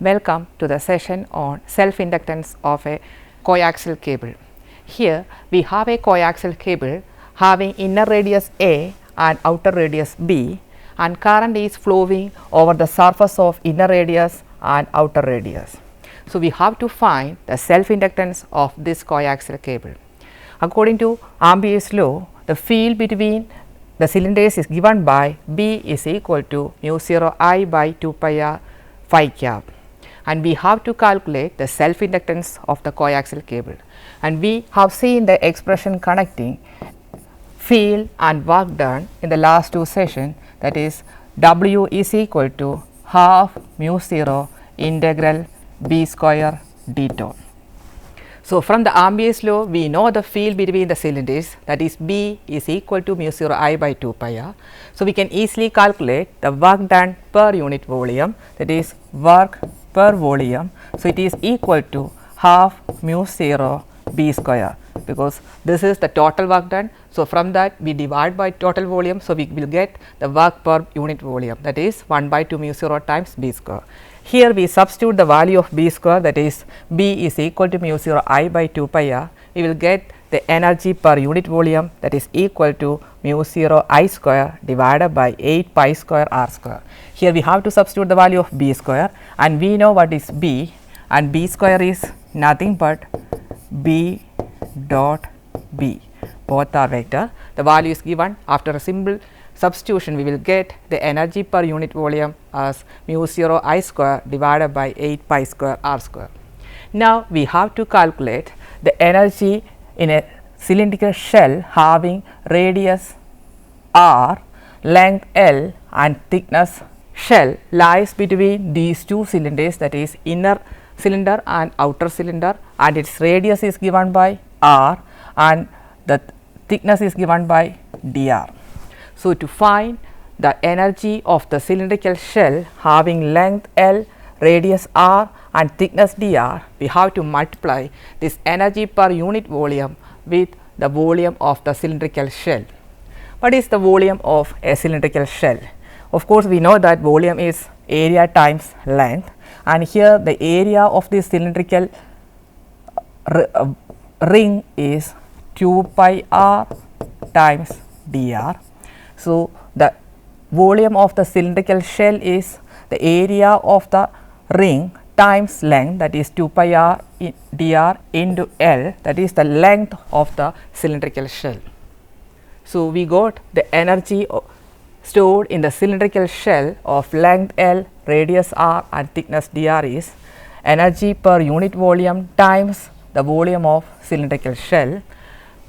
Welcome to the session on self-inductance of a coaxial cable. Here we have a coaxial cable having inner radius A and outer radius B, and current is flowing over the surface of inner radius and outer radius. So, we have to find the self-inductance of this coaxial cable. According to Ampere's law, the field between the cylinders is given by B is equal to mu 0 I by 2 pi r phi cap, and we have to calculate the self inductance of the coaxial cable, and we have seen the expression connecting field and work done in the last two sessions, that is W is equal to half mu 0 integral B square d tau. So, from the Ampere's law we know the field between the cylinders, that is B is equal to mu 0 I by 2 pi r. So, we can easily calculate the work done per unit volume, that is work per volume. So, it is equal to half mu 0 B square, because this is the total work done. So, from that we divide by total volume. So, we will get the work per unit volume, that is 1 by 2 mu 0 times B square. Here we substitute the value of B square, that is B is equal to mu 0 I by 2 pi r. We will get the energy per unit volume, that is equal to mu 0 I square divided by 8 pi square r square. Here we have to substitute the value of B square, and we know what is B, and B square is nothing but B dot B. Both are vector. The value is given. After a simple substitution, we will get the energy per unit volume as mu 0 I square divided by 8 pi square r square. Now, we have to calculate the energy in a cylindrical shell having radius r, length L and thickness shell lies between these two cylinders, that is inner cylinder and outer cylinder, and its radius is given by r and the thickness is given by dr. So, to find the energy of the cylindrical shell having length L, radius r and thickness dr, we have to multiply this energy per unit volume with the volume of the cylindrical shell. What is the volume of a cylindrical shell? Of course, we know that volume is area times length, and here the area of this cylindrical ring is 2 pi r times dr. So, the volume of the cylindrical shell is the area of the ring times length, that is 2 pi r dr into L, that is the length of the cylindrical shell. So, we got the energy stored in the cylindrical shell of length L, radius r and thickness dr is energy per unit volume times the volume of cylindrical shell.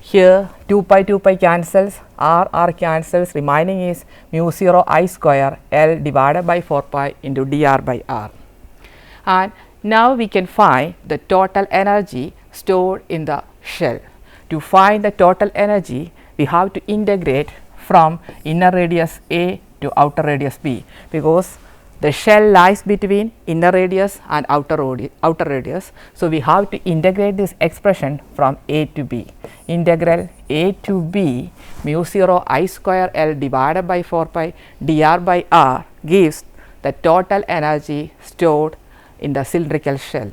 Here 2 pi cancels, r cancels, remaining is mu 0 I square L divided by 4 pi into dr by r. And now we can find the total energy stored in the shell. To find the total energy, we have to integrate from inner radius A to outer radius B, because the shell lies between inner radius and outer radius. So, we have to integrate this expression from A to B. Integral A to B mu 0 I square L divided by 4 pi dr by r gives the total energy stored in the cylindrical shell.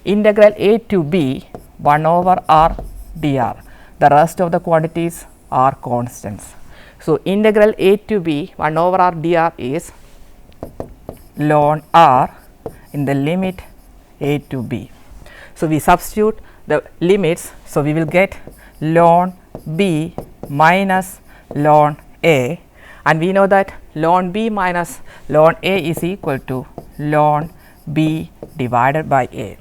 Integral A to B 1 over r dr. The rest of the quantities are constants. So, integral A to B 1 over r dr is ln r in the limit A to B. So, we substitute the limits. So, we will get ln B minus ln A, and we know that ln B minus ln A is equal to ln B divided by A.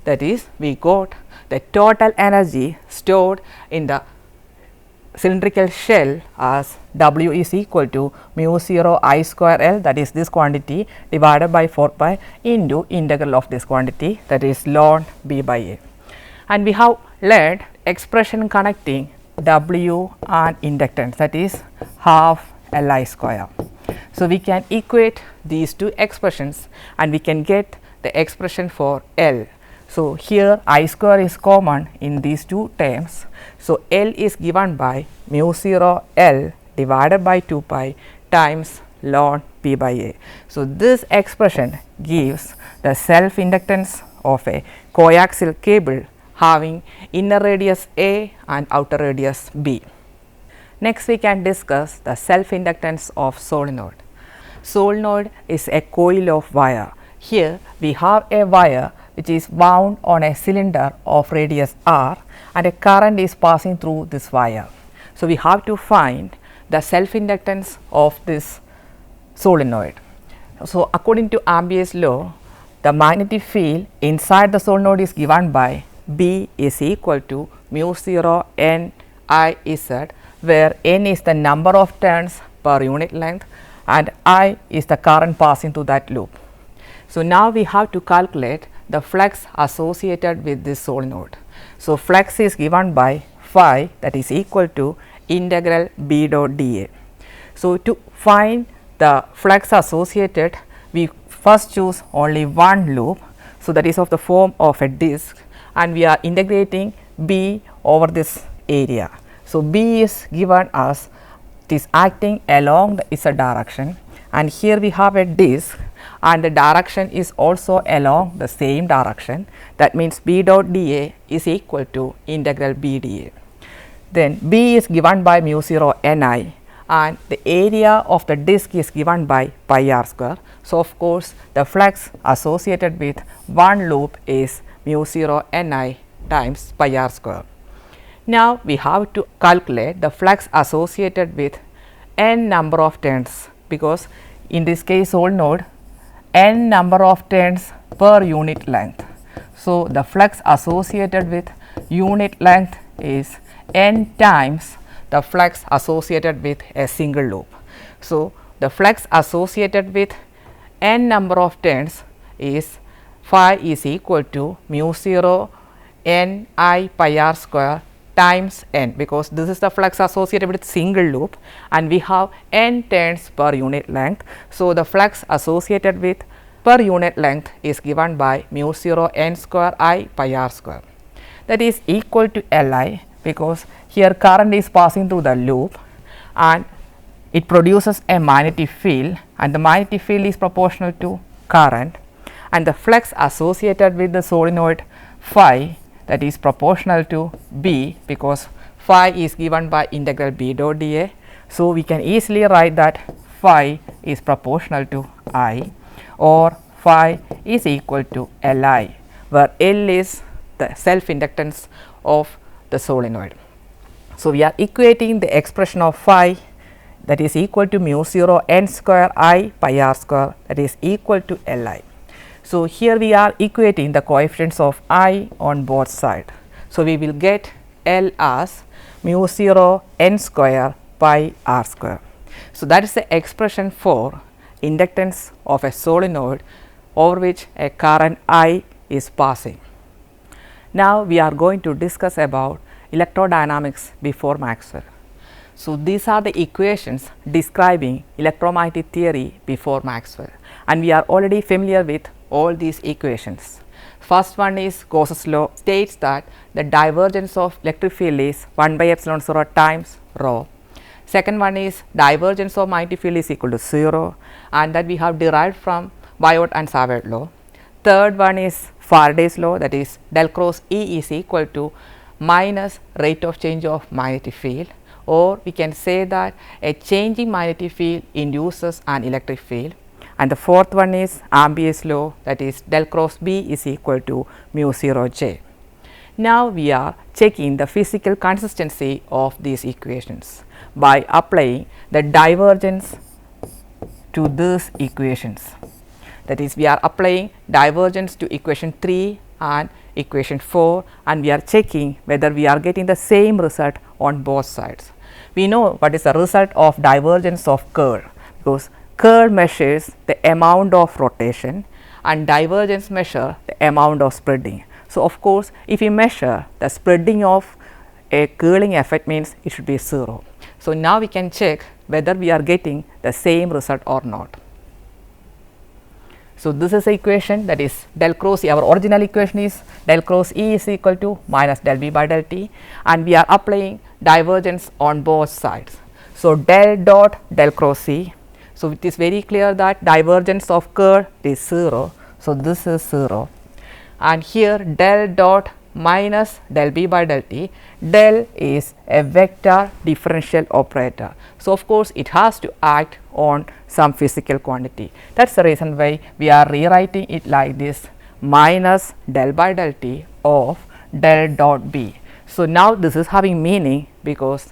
That is, we got the total energy stored in the cylindrical shell as W is equal to mu 0 I square L, that is this quantity, divided by 4 pi into integral of this quantity, that is ln B by A. And we have learned expression connecting W and inductance, that is half L I square. So, we can equate these two expressions and we can get the expression for L. So, here I square is common in these two terms. So, L is given by mu 0 L divided by 2 pi times ln B P by A. So, this expression gives the self inductance of a coaxial cable having inner radius A and outer radius B. Next, we can discuss the self inductance of solenoid. Solenoid is a coil of wire. Here we have a wire which is wound on a cylinder of radius r and a current is passing through this wire. So, we have to find the self inductance of this solenoid. So, according to Ampere's law, the magnetic field inside the solenoid is given by B is equal to mu 0 n I z, where n is the number of turns per unit length and I is the current passing through that loop. So, now we have to calculate the flux associated with this solenoid. So, flux is given by phi, that is equal to integral B dot dA. So, to find the flux associated, we first choose only one loop. So, that is of the form of a disc and we are integrating B over this area. So, B is given as it is acting along the z direction and here we have a disc and the direction is also along the same direction. That means B dot dA is equal to integral B dA. Then B is given by mu 0 Ni and the area of the disc is given by pi r square. So, of course, the flux associated with one loop is mu 0 Ni times pi r square. Now, we have to calculate the flux associated with n number of turns, because in this case solenoid n number of turns per unit length. So, the flux associated with unit length is n times the flux associated with a single loop. So, the flux associated with n number of turns is phi is equal to mu 0 n I pi r square times n, because this is the flux associated with single loop and we have n turns per unit length. So, the flux associated with per unit length is given by mu 0 n square I pi r square, that is equal to Li, because here current is passing through the loop and it produces a magnetic field and the magnetic field is proportional to current, and the flux associated with the solenoid phi, that is proportional to B, because phi is given by integral B dot dA. So, we can easily write that phi is proportional to I or phi is equal to Li, where L is the self inductance of the solenoid. So, we are equating the expression of phi, that is equal to mu 0 n square I pi r square, that is equal to Li. So, here we are equating the coefficients of I on both sides. So, we will get L as mu 0 n square pi r square. So, that is the expression for inductance of a solenoid over which a current I is passing. Now, we are going to discuss about electrodynamics before Maxwell. So, these are the equations describing electromagnetic theory before Maxwell and we are already familiar with all these equations. First one is Gauss's law, states that the divergence of electric field is 1 by epsilon 0 times rho. Second one is divergence of magnetic field is equal to 0 and that we have derived from Biot and Savard law. Third one is Faraday's law, that is del cross E is equal to minus rate of change of magnetic field, or we can say that a changing magnetic field induces an electric field. And the fourth one is Ampere's law, that is del cross B is equal to mu 0 j. Now, we are checking the physical consistency of these equations by applying the divergence to these equations. That is, we are applying divergence to equation 3 and equation 4 and we are checking whether we are getting the same result on both sides. We know what is the result of divergence of curl, because curl measures the amount of rotation and divergence measure the amount of spreading. So, of course, if we measure the spreading of a curling effect, means it should be 0. So, now we can check whether we are getting the same result or not. So, this is the equation, that is del cross E. Our original equation is del cross E is equal to minus del B by del T and we are applying divergence on both sides. So, del dot del cross E. So, it is very clear that divergence of curl is 0. So, this is 0, and here del dot minus del b by del t, del is a vector differential operator. So, of course, it has to act on some physical quantity. That is the reason why we are rewriting it like this, minus del by del t of del dot b. So, now this is having meaning because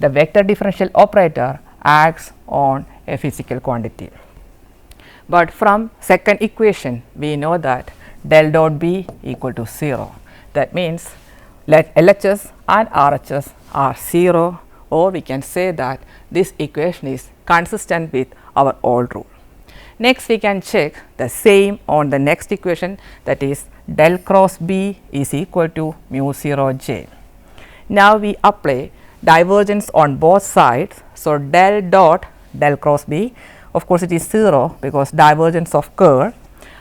the vector differential operator acts on a physical quantity. But from second equation we know that del dot b equal to 0. That means let LHS and RHS are 0, or we can say that this equation is consistent with our old rule. Next we can check the same on the next equation, that is del cross b is equal to mu 0 j. Now we apply divergence on both sides. So, del dot del cross b, of course, it is 0 because divergence of curl,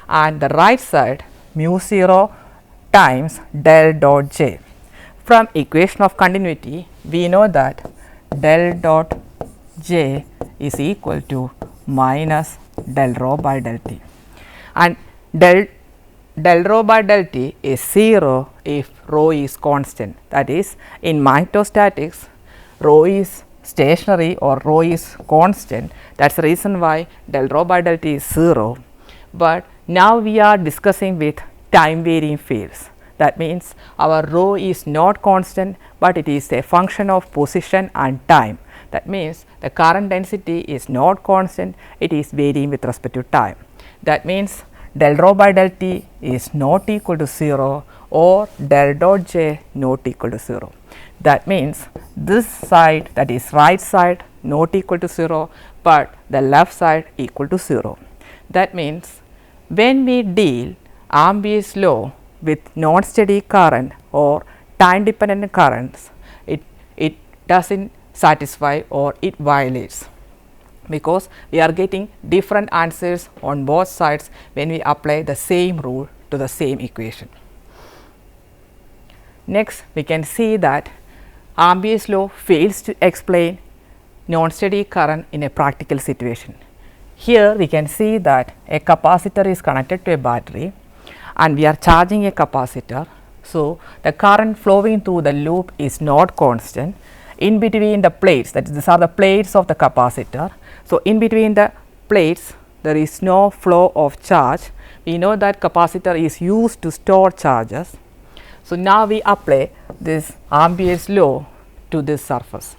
and the right side mu 0 times del dot j. From equation of continuity we know that del dot j is equal to minus del rho by del t, and del rho by del t is 0 if rho is constant. That is, in magnetostatics rho is stationary or rho is constant. That is the reason why del rho by del t is 0. But now we are discussing with time varying fields. That means our rho is not constant, but it is a function of position and time. That means the current density is not constant, it is varying with respect to time. That means del rho by del t is not equal to 0, or del dot j not equal to 0. That means this side, that is right side, not equal to 0, but the left side equal to 0. That means when we deal Ampere's law with non-steady current or time dependent currents, it does not satisfy or it violates, because we are getting different answers on both sides when we apply the same rule to the same equation. Next we can see that Ampere's law fails to explain non-steady current in a practical situation. Here we can see that a capacitor is connected to a battery and we are charging a capacitor. So, the current flowing through the loop is not constant. In between the plates, that is, these are the plates of the capacitor. So, in between the plates there is no flow of charge. We know that capacitor is used to store charges. So, now we apply this Ampere's law to this surface.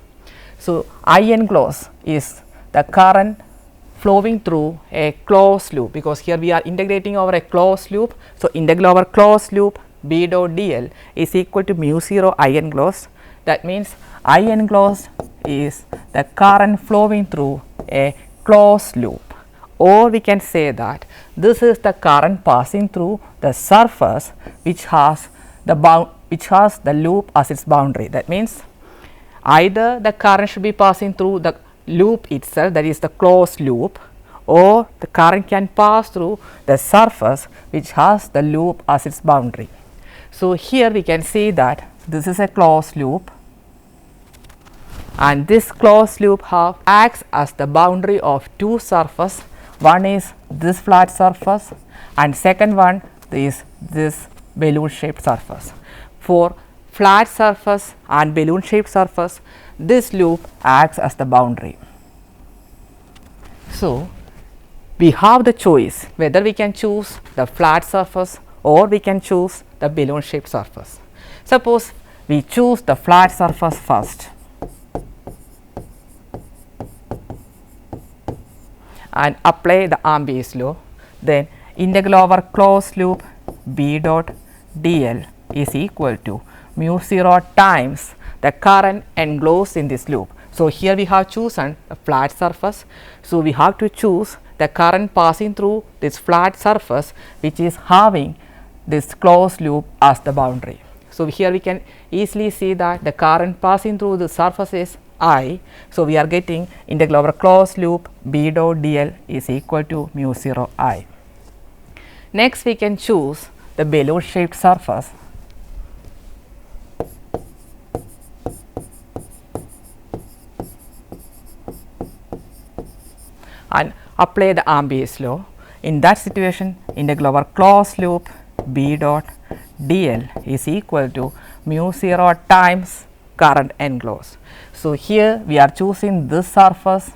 So, I enclosed is the current flowing through a closed loop, because here we are integrating over a closed loop. So, integral over closed loop B dot dl is equal to mu 0 I enclosed. That means I enclosed is the current flowing through a closed loop, or we can say that this is the current passing through the surface which has the loop as its boundary. That means either the current should be passing through the loop itself, that is the closed loop, or the current can pass through the surface which has the loop as its boundary. So, here we can see that this is a closed loop, and this closed loop acts as the boundary of two surfaces. One is this flat surface and second one is this balloon shaped surface. For flat surface and balloon shaped surface, this loop acts as the boundary. So, we have the choice whether we can choose the flat surface or we can choose the balloon shaped surface. Suppose we choose the flat surface first and apply the Ampere's law, then integral over closed loop B dot dl is equal to mu 0 times the current enclosed in this loop. So, here we have chosen a flat surface. So, we have to choose the current passing through this flat surface which is having this closed loop as the boundary. So, here we can easily see that the current passing through the surface is I. So, we are getting integral over closed loop B dot dl is equal to mu 0 I. Next we can choose the balloon shaped surface. and apply the Ampere's law. In that situation, integral over closed loop B dot dl is equal to mu 0 times current enclosed. So, here we are choosing this surface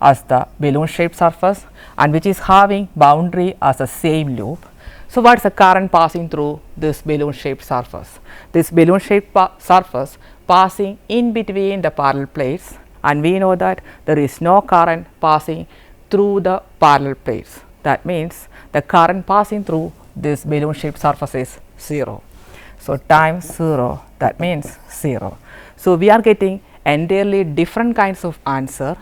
as the balloon shaped surface and which is having boundary as the same loop. So, what is the current passing through this balloon shaped surface? This balloon shaped surface passing in between the parallel plates, and we know that there is no current passing through the parallel plates. That means the current passing through this balloon shaped surface is 0. So, times 0, that means 0. So, we are getting entirely different kinds of answer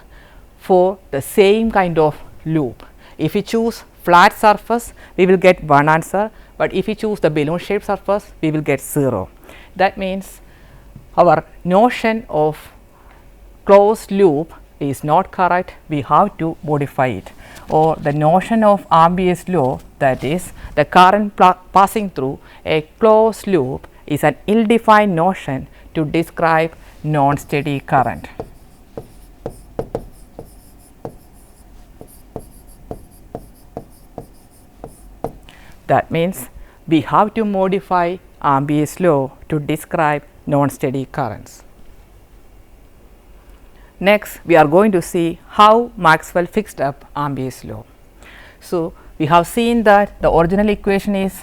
for the same kind of loop. If we choose flat surface, we will get one answer, but if we choose the balloon shaped surface, we will get 0. That means our notion of closed loop is not correct, we have to modify it, or the notion of Ampere's law, that is the current passing through a closed loop, is an ill defined notion to describe non-steady current. That means we have to modify Ampere's law to describe non-steady currents. Next, we are going to see how Maxwell fixed up Ampere's law. So, we have seen that the original equation is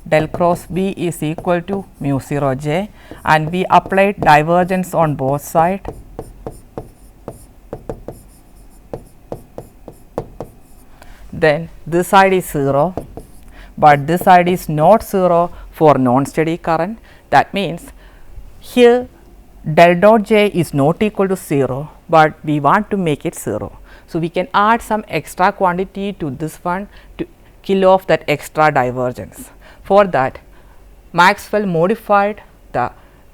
del cross B is equal to mu 0 j, and we applied divergence on both sides. Then this side is 0, but this side is not 0 for non-steady current. That means here del dot j is not equal to 0, but we want to make it 0. So, we can add some extra quantity to this one to kill off that extra divergence. For that, Maxwell modified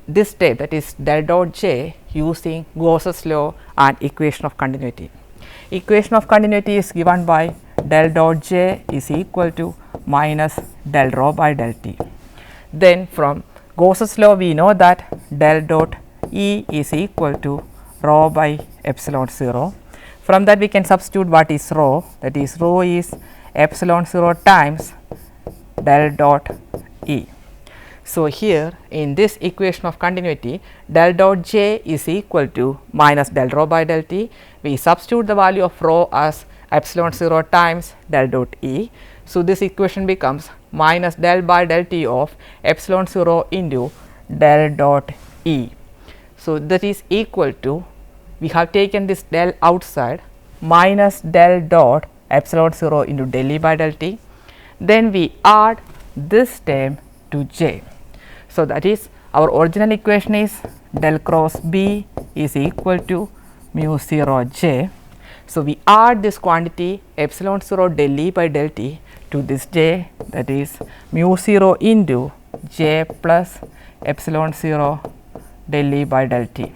this step, that is del dot j, using Gauss's law and equation of continuity. Equation of continuity is given by del dot j is equal to minus del rho by del t. Then from Gauss's law we know that del dot E is equal to rho by epsilon 0. From that we can substitute what is rho, that is rho is epsilon 0 times del dot E. So, here in this equation of continuity, del dot j is equal to minus del rho by del t. We substitute the value of rho as epsilon 0 times del dot E. So, this equation becomes minus del by del t of epsilon 0 into del dot E. So, that is equal to, we have taken this del outside, minus del dot epsilon 0 into del E by del t. Then we add this term to j. So, that is our original equation is del cross B is equal to mu 0 j. So, we add this quantity epsilon 0 del E by del t to this j, that is mu 0 into j plus epsilon 0 del E by del t.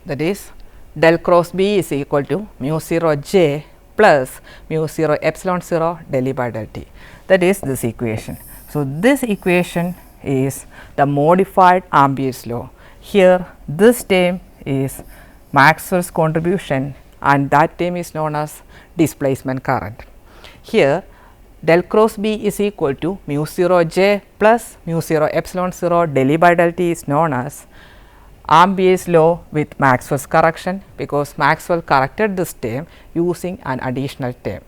That is del cross B is equal to mu 0 j plus mu 0 epsilon 0 del E by del t. That is this equation. So, this equation is the modified Ampere's law. Here this term is Maxwell's contribution, and that term is known as displacement current. Here del cross B is equal to mu 0 j plus mu 0 epsilon 0 del E by del t is known as Ampere's law with Maxwell's correction, because Maxwell corrected this term using an additional term.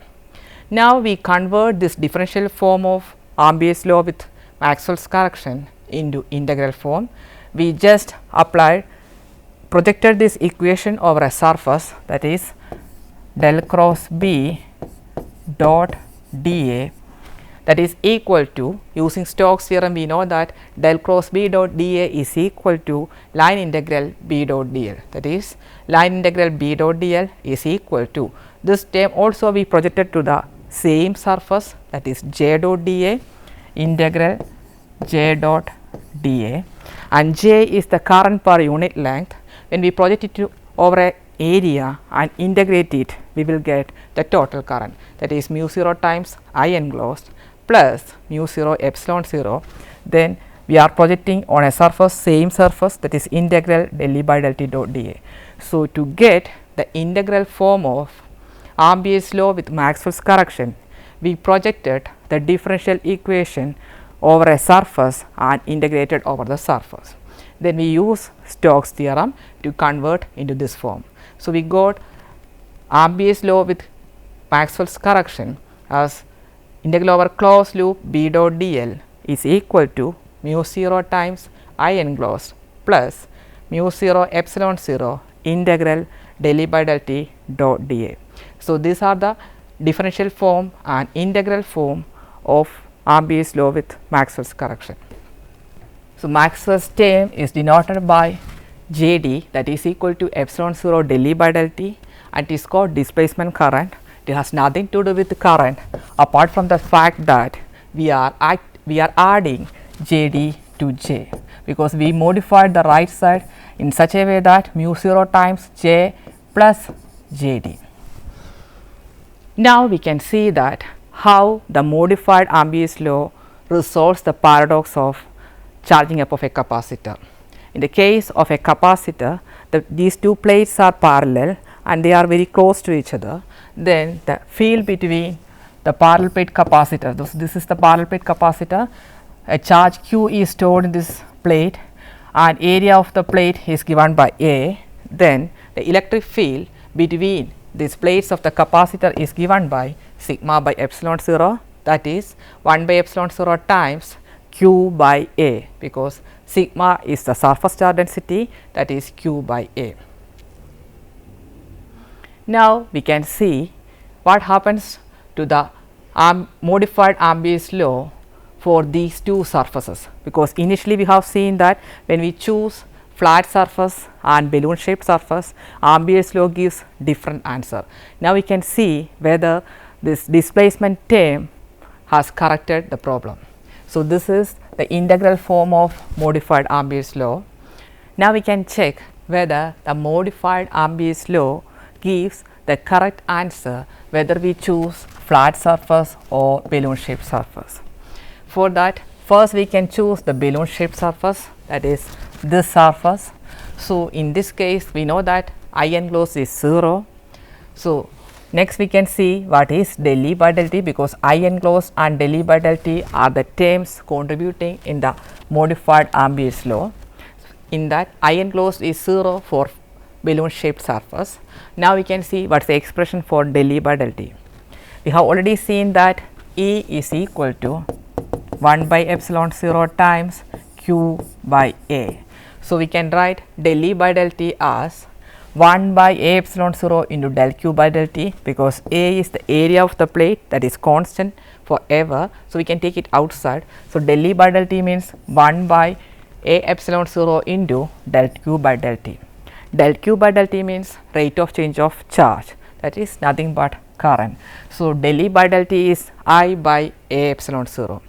Now, we convert this differential form of Ampere's law with Maxwell's correction into integral form. We just projected this equation over a surface, that is del cross B dot dA, that is equal to, using Stokes theorem we know that del cross B dot dA is equal to line integral B dot dl, that is line integral B dot dl is equal to, this term also we projected to the same surface, that is j dot dA integral j dot dA, and j is the current per unit length. When we project it to over a area and integrate it, we will get the total current, that is mu 0 times I enclosed plus mu 0 epsilon 0, then we are projecting on a surface, same surface, that is integral del E by del T dot dA. So, to get the integral form of Ampere's law with Maxwell's correction, we projected the differential equation over a surface and integrated over the surface. Then we use Stokes theorem to convert into this form. So, we got Ampere's law with Maxwell's correction as integral over closed loop B dot dl is equal to mu 0 times I enclosed plus mu 0 epsilon 0 integral del E by del T dot dA. So, these are the differential form and integral form of Ampere's law with Maxwell's correction. So, Maxwell's term is denoted by JD, that is equal to epsilon 0 del E by del T, and it is called displacement current. It has nothing to do with the current apart from the fact that we are adding JD to J, because we modified the right side in such a way that mu 0 times J plus JD. Now, we can see that how the modified Ampere's law resolves the paradox of charging up of a capacitor. In the case of a capacitor, these two plates are parallel and they are very close to each other. Then the field between the parallel plate capacitor, this is the parallel plate capacitor, a charge q is stored in this plate and area of the plate is given by A. Then the electric field between these plates of the capacitor is given by sigma by epsilon 0, that is 1 by epsilon 0 times q by A, because sigma is the surface charge density, that is q by A. Now, we can see what happens to the modified Ampere's law for these two surfaces, because initially we have seen that when we choose flat surface and balloon shaped surface, Ampere's law gives different answer. Now, we can see whether this displacement term has corrected the problem. So, this is the integral form of modified Ampere's law. Now, we can check whether the modified Ampere's law gives the correct answer whether we choose flat surface or balloon shaped surface. For that, first we can choose the balloon shaped surface, that is this surface. So, in this case we know that I enclosed is 0. So, next we can see what is del E by del T, because I enclosed and del E by del T are the terms contributing in the modified Ampere's law. In that, I enclosed is 0 for balloon shaped surface. Now, we can see what is the expression for del E by del T. We have already seen that E is equal to 1 by epsilon 0 times q by A. So, we can write del E by del T as 1 by A epsilon 0 into del q by del T, because A is the area of the plate, that is constant forever. So, we can take it outside. So, del E by del T means 1 by A epsilon 0 into del q by del T. Del q by del T means rate of change of charge, that is nothing but current. So, del E by del T is I by A epsilon 0.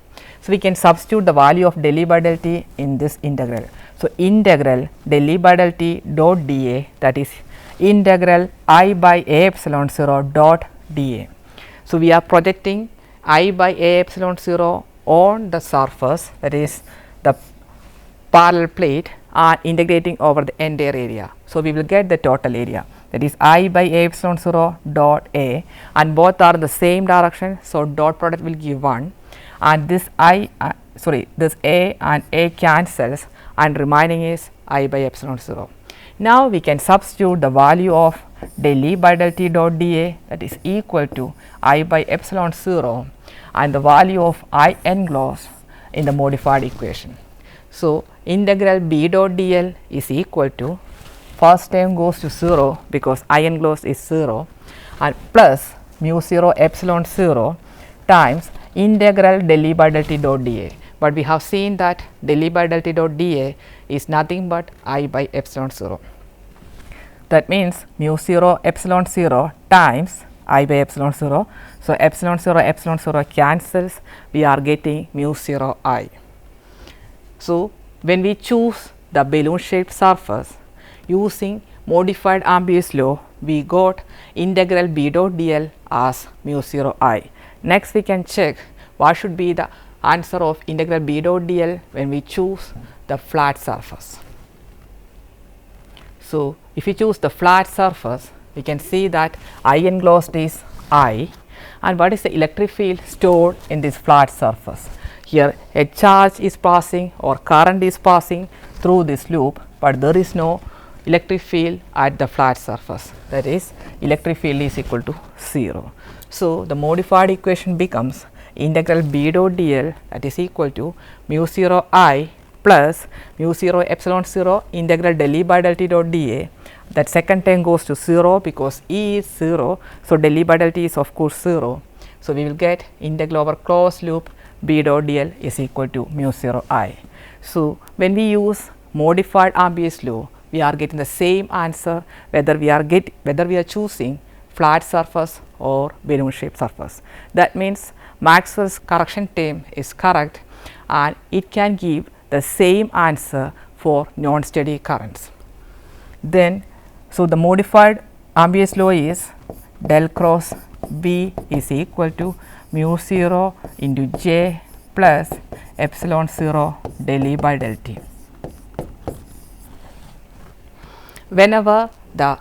So, we can substitute the value of del E by del T in this integral. So, integral del E by del T dot dA, that is integral I by A epsilon 0 dot dA. So, we are projecting I by A epsilon 0 on the surface, that is the parallel plate, and integrating over the entire area. So, we will get the total area, that is I by A epsilon 0 dot A, and both are the same direction. So, dot product will give 1, and this this A and A cancels and remaining is I by epsilon 0. Now, we can substitute the value of del E by del T dot dA, that is equal to I by epsilon 0, and the value of I enclosed in the modified equation. So, integral B dot dl is equal to, first term goes to 0 because I enclosed is 0, and plus mu 0 epsilon 0 times integral del E by del T dot dA. But we have seen that del E by del T dot dA is nothing but I by epsilon 0. That means mu 0 epsilon 0 times I by epsilon 0. So, epsilon 0 cancels, we are getting mu 0 I. So, when we choose the balloon shaped surface using modified Ampere's law, we got integral B dot dl as mu 0 I. Next, we can check what should be the answer of integral B dot dl when we choose the flat surface. So, if you choose the flat surface, we can see that I enclosed is I, and what is the electric field stored in this flat surface? Here a charge is passing or current is passing through this loop, but there is no electric field at the flat surface, that is electric field is equal to 0. So, the modified equation becomes integral B dot dl, that is equal to mu 0 I plus mu 0 epsilon 0 integral del E by del T dot dA. That second term goes to 0 because E is 0. So, del E by del T is of course 0. So, we will get integral over closed loop B dot dl is equal to mu 0 I. So, when we use modified Ampere's law, we are getting the same answer whether we are choosing flat surface or balloon shaped surface. That means Maxwell's correction term is correct and it can give the same answer for non-steady currents. Then, so the modified Ampere's law is del cross B is equal to mu 0 into J plus epsilon 0 del E by del T. Whenever the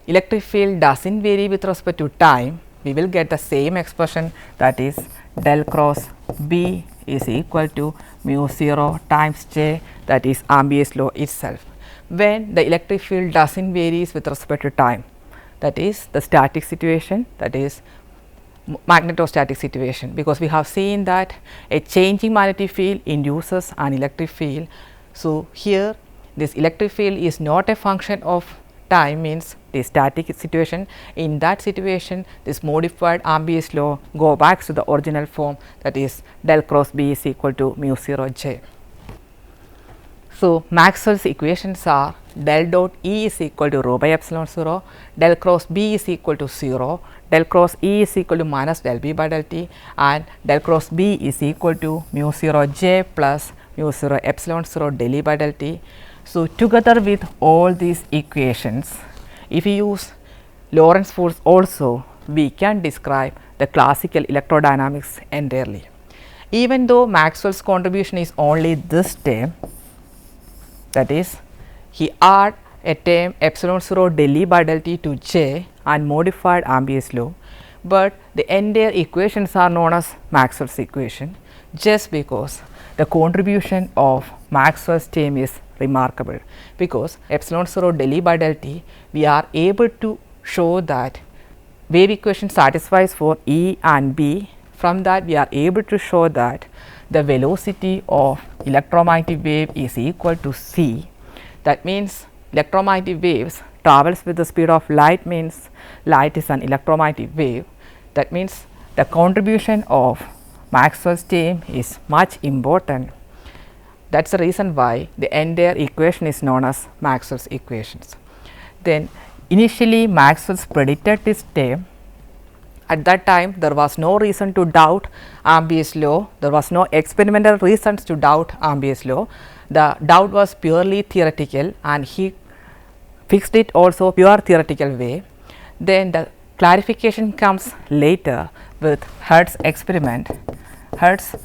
electric field does not vary with respect to time, we will get the same expression, that is del cross B is equal to mu 0 times J, that is Ampere's law itself. When the electric field does not vary with respect to time, that is the static situation, that is magnetostatic situation, because we have seen that a changing magnetic field induces an electric field. So, here this electric field is not a function of time, means the static situation. In that situation, this modified Ampere's law go back to the original form, that is del cross B is equal to mu 0 J. So, Maxwell's equations are del dot E is equal to rho by epsilon 0, del cross B is equal to 0, del cross E is equal to minus del B by del T, and del cross B is equal to mu 0 J plus mu 0 epsilon 0 del E by del T. So, together with all these equations, if we use Lorentz force also, we can describe the classical electrodynamics entirely. Even though Maxwell's contribution is only this term, that is he add a term epsilon 0 del E by del T to J and modified Ampere's law, but the entire equations are known as Maxwell's equation, just because the contribution of Maxwell's term is remarkable, because epsilon 0 del E by del T, we are able to show that wave equation satisfies for E and B. From that, we are able to show that the velocity of electromagnetic wave is equal to c. That means electromagnetic waves travels with the speed of light, means light is an electromagnetic wave. That means the contribution of Maxwell's term is much important. That is the reason why the entire equation is known as Maxwell's equations. Then initially Maxwell predicted this term. At that time there was no reason to doubt Ampere's law, there was no experimental reasons to doubt Ampere's law. The doubt was purely theoretical and he fixed it also pure theoretical way. Then the clarification comes later with Hertz experiment. Hertz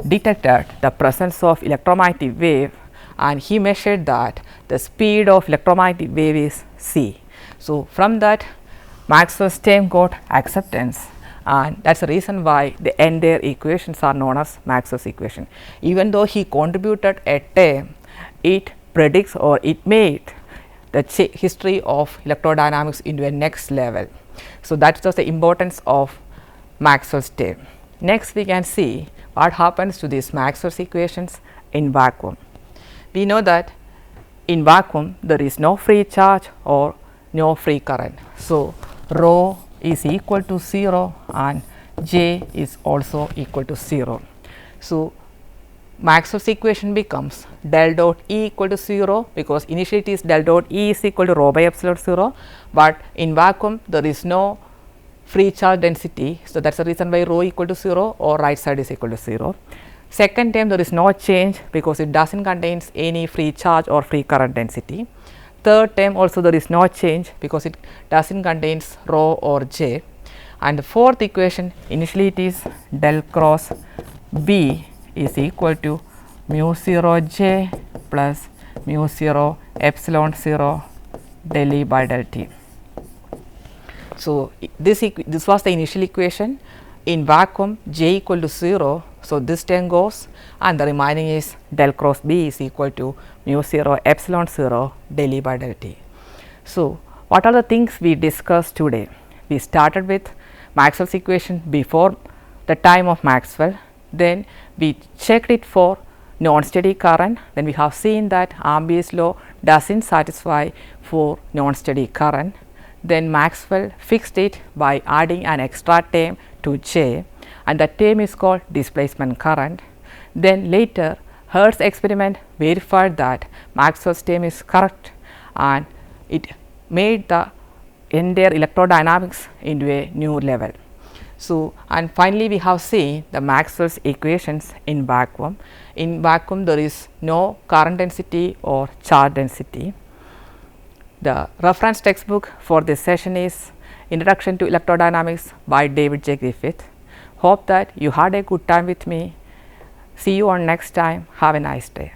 detected the presence of electromagnetic wave and he measured that the speed of electromagnetic wave is c. So, from that Maxwell's term got acceptance, and that is the reason why the entire equations are known as Maxwell's equation. Even though he contributed a term, it predicts or it made the history of electrodynamics into a next level. So, that is just the importance of Maxwell's term. Next we can see what happens to these Maxwell's equations in vacuum. We know that in vacuum there is no free charge or no free current. So, rho is equal to 0 and J is also equal to 0. So, Maxwell's equation becomes del dot E equal to 0, because initially it is del dot E is equal to rho by epsilon 0, but in vacuum there is no free charge density. So, that is the reason why rho equal to 0 or right side is equal to 0. Second term there is no change because it does not contains any free charge or free current density. Third term also there is no change because it does not contains rho or J. And the fourth equation initially it is del cross B is equal to mu 0 j plus mu 0 epsilon 0 del E by del T. So, this was the initial equation. In vacuum j equal to 0. So, this term goes and the remaining is del cross B is equal to mu 0 epsilon 0 del E by del T. So, what are the things we discussed today? We started with Maxwell's equation before the time of Maxwell, then we checked it for non-steady current, then we have seen that Ampere's law does not satisfy for non-steady current. Then Maxwell fixed it by adding an extra term to J, and that term is called displacement current. Then later Hertz's experiment verified that Maxwell's term is correct, and it made the entire electrodynamics into a new level. So, and finally we have seen the Maxwell's equations in vacuum. In vacuum there is no current density or charge density. The reference textbook for this session is Introduction to Electrodynamics by David J. Griffith. Hope that you had a good time with me. See you on next time. Have a nice day.